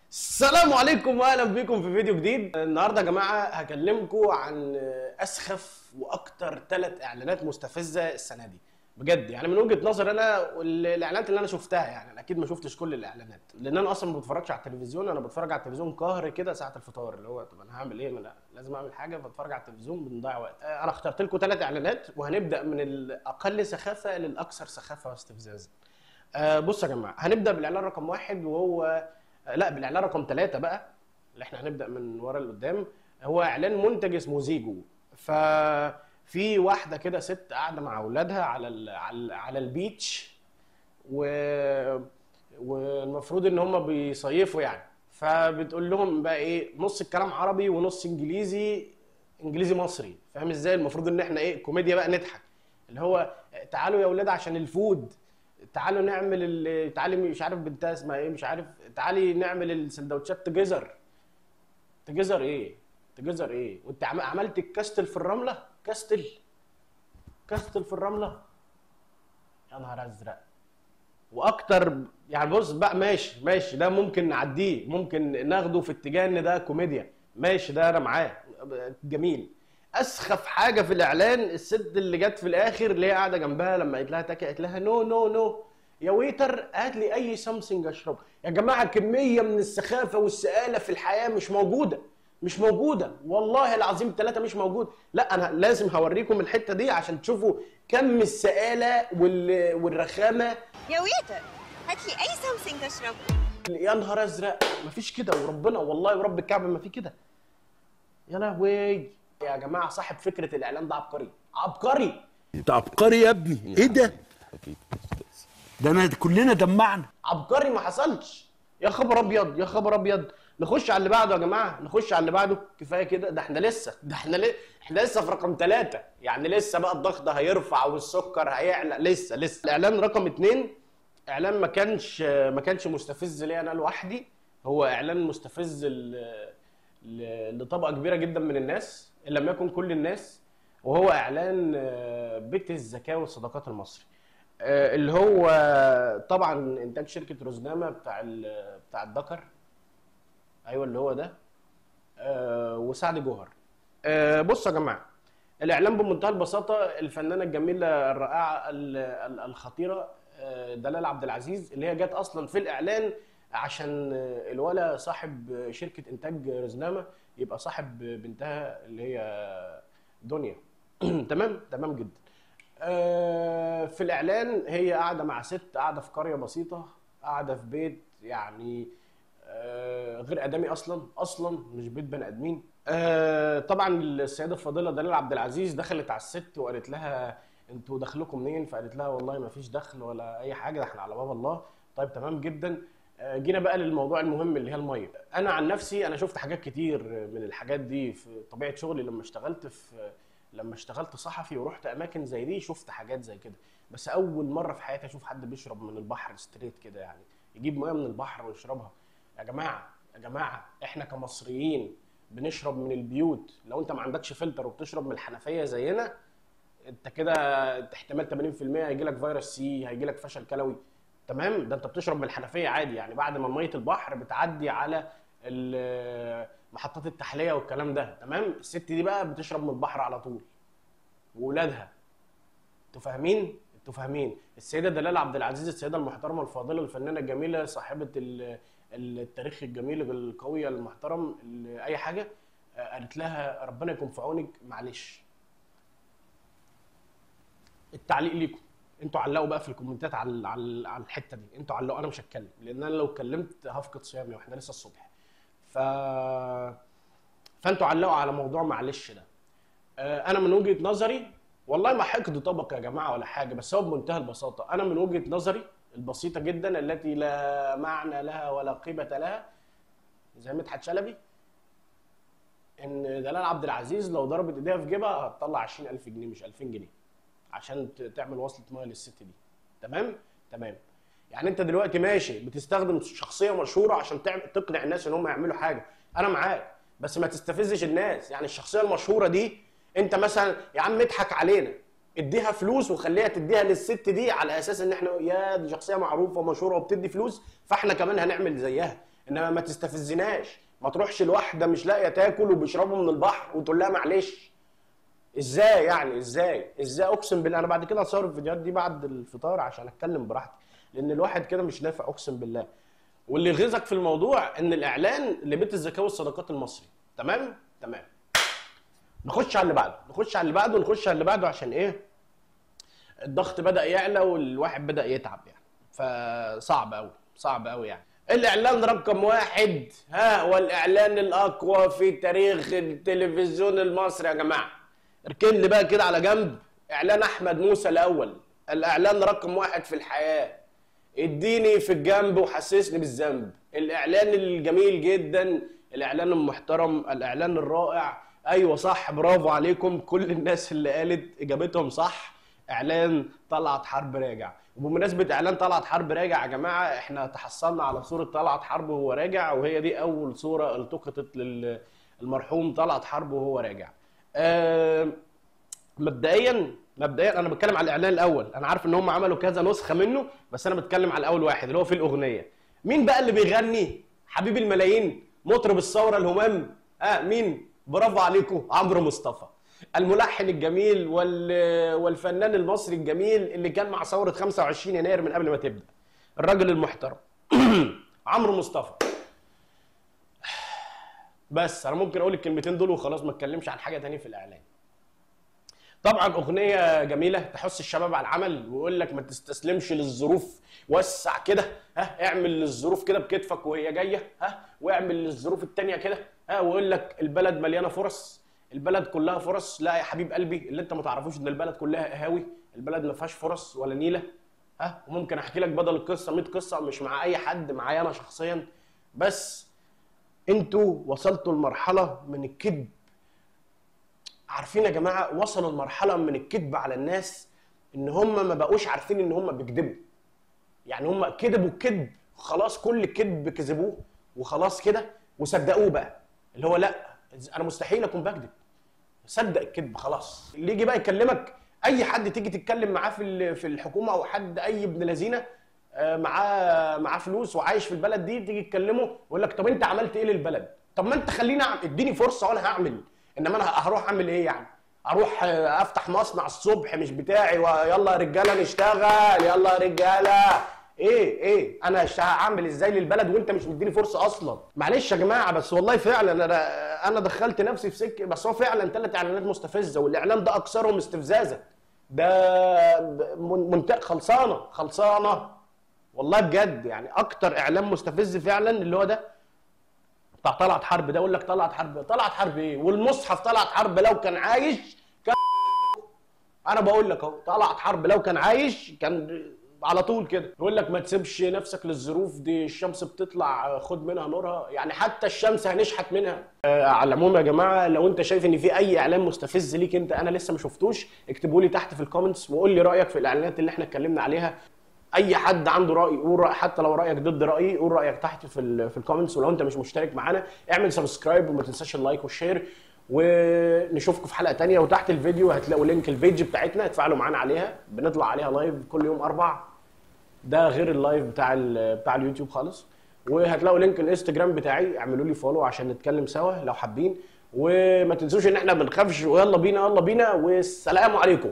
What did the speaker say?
السلام عليكم واهلا بيكم في فيديو جديد. النهارده يا جماعه هكلمكم عن اسخف واكتر 3 اعلانات مستفزه السنه دي بجد. يعني من وجهه نظر انا والاعلانات اللي انا شفتها، يعني انا اكيد ما شفتش كل الاعلانات لان انا اصلا ما بتفرجش على التلفزيون. انا بتفرج على التلفزيون قهر كده ساعه الفطار، اللي هو طب انا هعمل ايه؟ ما أنا لازم اعمل حاجه، بتفرج على التلفزيون بنضيع وقت. انا اخترت لكم 3 اعلانات وهنبدا من الاقل سخافه للاكثر سخافه واستفزازا. بصوا يا جماعه، هنبدا بالاعلان رقم 1 وهو لا بالاعلان رقم 3 بقى، اللي احنا هنبدا من ورا لقدام. هو اعلان منتج اسمه زيجو. ففي واحده كده ست قاعده مع اولادها على البيتش، و والمفروض ان هم بيصيفوا يعني. فبتقول لهم بقى ايه، نص الكلام عربي ونص انجليزي مصري. فاهم ازاي؟ المفروض ان احنا ايه، كوميديا بقى نضحك، اللي هو تعالوا يا اولاد عشان الفود، تعالوا نعمل تعالي مش عارف بنتها اسمها ايه، مش عارف، تعالي نعمل السندوتشات تجزر. تجزر ايه؟ تجزر ايه؟ وانت عملت الكاستل في الرمله؟ كاستل في الرمله؟ يا نهار ازرق. واكتر يعني، بص بقى، ماشي ده ممكن نعديه، ممكن ناخده في اتجاه ان ده كوميديا، ماشي ده انا معاه، جميل. اسخف حاجه في الاعلان الست اللي جت في الاخر، اللي هي قاعده جنبها لما قالت لها تاكي، قالت لها نو نو نو يا ويتر هات لي اي سامثينج اشربه. يا جماعه كميه من السخافه والسآله في الحياه مش موجوده والله العظيم 3 مش موجود. لا انا لازم هوريكم الحته دي عشان تشوفوا كم السآله والرخامه. يا ويتر هات لي اي سامثينج اشربه. يا نهار ازرق، مفيش كده وربنا والله ورب الكعبه ما في كده. يا لهوي يا جماعه، صاحب فكره الاعلان ده عبقري عبقري. انت عبقري يا ابني، ايه ده؟ ده انا كلنا دمعنا. عبقري ما حصلش. يا خبر ابيض يا خبر ابيض. نخش على اللي بعده يا جماعه، نخش على اللي بعده. كفايه كده، ده احنا لسه في رقم 3، يعني لسه بقى الضغط هيرفع والسكر هيعلى. لسه الاعلان رقم 2 اعلان ما كانش مستفز ليا انا لوحدي، هو اعلان مستفز لطبقه كبيره جدا من الناس ان لم يكن كل الناس. وهو اعلان بيت الزكاه والصدقات المصري، اللي هو طبعا انتاج شركه روزنامه بتاع الدكر. ايوه اللي هو ده، وسعد جوهر. بصوا يا جماعه، الاعلان بمنتهى البساطه، الفنانه الجميله الرائعه الخطيره دلال عبد العزيز، اللي هي جت اصلا في الاعلان عشان الولا صاحب شركه انتاج روزنامه يبقى صاحب بنتها اللي هي دنيا. تمام جدا. في الاعلان هي قاعده مع ست، قاعده في قريه بسيطه، قاعده في بيت يعني غير ادمي اصلا مش بيت بني ادمين. طبعا السيده الفاضله دلال عبد العزيز دخلت على الست وقالت لها انتوا دخلكم منين؟ فقالت لها والله ما فيش دخل ولا اي حاجه، ده احنا على باب الله. طيب تمام جدا. جينا بقى للموضوع المهم اللي هي الميه. انا عن نفسي انا شفت حاجات كتير من الحاجات دي في طبيعه شغلي، لما اشتغلت صحفي ورحت اماكن زي دي شفت حاجات زي كده. بس اول مره في حياتي اشوف حد بيشرب من البحر ستريت كده، يعني يجيب ميه من البحر ويشربها. يا جماعه احنا كمصريين بنشرب من البيوت. لو انت ما عندكش فلتر وبتشرب من الحنفيه زينا، انت كده احتمال 80% هيجي لك فيروس سي، هيجي لك فشل كلوي. تمام، ده انت بتشرب من الحنفيه عادي، يعني بعد ما ميه البحر بتعدي على محطات التحليه والكلام ده. تمام، الست دي بقى بتشرب من البحر على طول واولادها. انتوا فاهمين؟ السيده دلال عبد العزيز، السيده المحترمه الفاضله الفنانه الجميله صاحبه التاريخ الجميل القوي المحترم اي حاجه، قالت لها ربنا يكون في عونك، معلش. التعليق ليكم انتوا، علقوا بقى في الكومنتات على الحته دي، انتوا علقوا، انا مش هتكلم لان انا لو اتكلمت هفقد صيامي واحنا لسه الصبح. فانتوا علقوا على موضوع معلش ده. انا من وجهه نظري، والله ما حقد طبق يا جماعه ولا حاجه، بس هو بمنتهى البساطه. انا من وجهه نظري البسيطه جدا التي لا معنى لها ولا قيمه لها، زي مدحت شلبي، ان دلال عبد العزيز لو ضربت ايديها في جيبها هتطلع 20000 جنيه مش 2000 جنيه عشان تعمل وصله ميه للست دي. تمام. يعني انت دلوقتي ماشي بتستخدم شخصيه مشهوره عشان تقنع الناس ان هم يعملوا حاجه، انا معاك، بس ما تستفزش الناس. يعني الشخصيه المشهوره دي، انت مثلا يا عم اضحك علينا، اديها فلوس وخليها تديها للست دي على اساس ان احنا يا دي شخصيه معروفه ومشهوره وبتدي فلوس، فاحنا كمان هنعمل زيها. انما ما تستفزناش، ما تروحش لواحده مش لاقيه تاكل وبيشربوا من البحر وتقول لها معلش. ازاي يعني؟ ازاي اقسم بالله انا بعد كده هصور الفيديوهات دي بعد الفطار عشان اتكلم براحتي، لان الواحد كده مش نافع اقسم بالله. واللي يغيظك في الموضوع ان الاعلان لبيت الزكاه والصدقات المصري. تمام. نخش على اللي بعده عشان ايه؟ الضغط بدأ يعلى والواحد بدأ يتعب يعني، فصعب قوي يعني. الاعلان رقم 1 والاعلان الاقوى في تاريخ التلفزيون المصري يا جماعه. اركن لي بقى كده على جنب اعلان احمد موسى الاول، الاعلان رقم 1 في الحياه. اديني في الجنب وحسسني بالذنب. الاعلان الجميل جدا، الاعلان المحترم، الاعلان الرائع. ايوه صح، برافو عليكم كل الناس اللي قالت اجابتهم صح. اعلان طلعت حرب راجع. وبمناسبه اعلان طلعت حرب راجع يا جماعه، احنا تحصلنا على صوره طلعت حرب وهو راجع، وهي دي اول صوره التقطت للمرحوم طلعت حرب وهو راجع. مبدئيا انا بتكلم على الاعلان الاول. انا عارف ان هم عملوا كذا نسخه منه، بس انا بتكلم على الاول واحد اللي هو فيه الاغنيه. مين بقى اللي بيغني؟ حبيب الملايين، مطرب الثوره الهمام. مين؟ برافو عليكم، عمرو مصطفى، الملحن الجميل والفنان المصري الجميل اللي كان مع ثوره 25 يناير من قبل ما تبدا. الراجل المحترم عمرو مصطفى. بس انا ممكن اقول الكلمتين دول وخلاص، ما اتكلمش عن حاجه ثانيه في الاعلان. طبعا اغنيه جميله تحث الشباب على العمل، ويقول لك ما تستسلمش للظروف، وسع كده، اعمل للظروف كده بكتفك وهي جايه، واعمل للظروف الثانيه كده، ويقول لك البلد مليانه فرص، البلد كلها فرص. لا يا حبيب قلبي، اللي انت ما تعرفوش ان البلد كلها قهاوي، البلد ما فيهاش فرص ولا نيله. وممكن احكي لك بدل القصه 100 قصه، مش مع اي حد، معايا انا شخصيا. بس انتوا وصلتوا لمرحله من الكذب. عارفين يا جماعه، وصلوا لمرحله من الكذب على الناس ان هم ما بقوش عارفين ان هم بيكذبوا. يعني هم كذبوا الكذب خلاص، كل الكذب كذبوه وخلاص كده وصدقوه بقى. اللي هو لا، انا مستحيل اكون بكذب، صدق الكذب خلاص. اللي يجي بقى يكلمك، اي حد تيجي تتكلم معاه في الحكومه، او حد اي ابن لذينه معاه فلوس وعايش في البلد دي، تيجي تكلمه يقول لك طب انت عملت ايه للبلد؟ طب ما انت خليني اديني فرصه وانا هعمل. انما انا هروح اعمل ايه يعني؟ اروح افتح مصنع الصبح مش بتاعي ويلا يا رجاله نشتغل، يلا يا رجاله. ايه انا هعمل ازاي للبلد وانت مش مديني فرصه اصلا؟ معلش يا جماعه، بس والله فعلا انا دخلت نفسي في سكه. بس هو فعلا 3 اعلانات مستفزه، والاعلان ده اكثرهم استفزازا. ده منطقه خلصانه والله بجد. يعني اكتر اعلان مستفز فعلا اللي هو ده بتاع طلعت حرب. ده اقول لك طلعت حرب ايه؟ والمصحف طلعت حرب لو كان عايش كان، انا بقول لك اهو، طلعت حرب لو كان عايش كان على طول كده يقول لك ما تسيبش نفسك للظروف دي، الشمس بتطلع خد منها نورها. يعني حتى الشمس هنشحت منها. على العموم يا جماعه، لو انت شايف ان في اي اعلان مستفز ليك انت انا لسه ما شفتوش، اكتبوا لي تحت في الكومنتس وقول لي رايك في الاعلانات اللي احنا اتكلمنا عليها. اي حد عنده راي يقول رأي، حتى لو رايك ضد رايي قول رايك تحت في الكومنتس. ولو انت مش مشترك معانا اعمل سبسكرايب وما تنساش اللايك والشير، ونشوفكم في حلقه ثانيه. وتحت الفيديو هتلاقوا لينك البيج بتاعتنا، اتفاعلوا معانا عليها، بنطلع عليها لايف كل يوم 4. ده غير اللايف بتاع اليوتيوب خالص. وهتلاقوا لينك الانستجرام بتاعي، اعملوا لي فولو عشان نتكلم سوا لو حابين. وما تنسوش ان احنا ما بنخافش، ويلا بينا والسلام عليكم.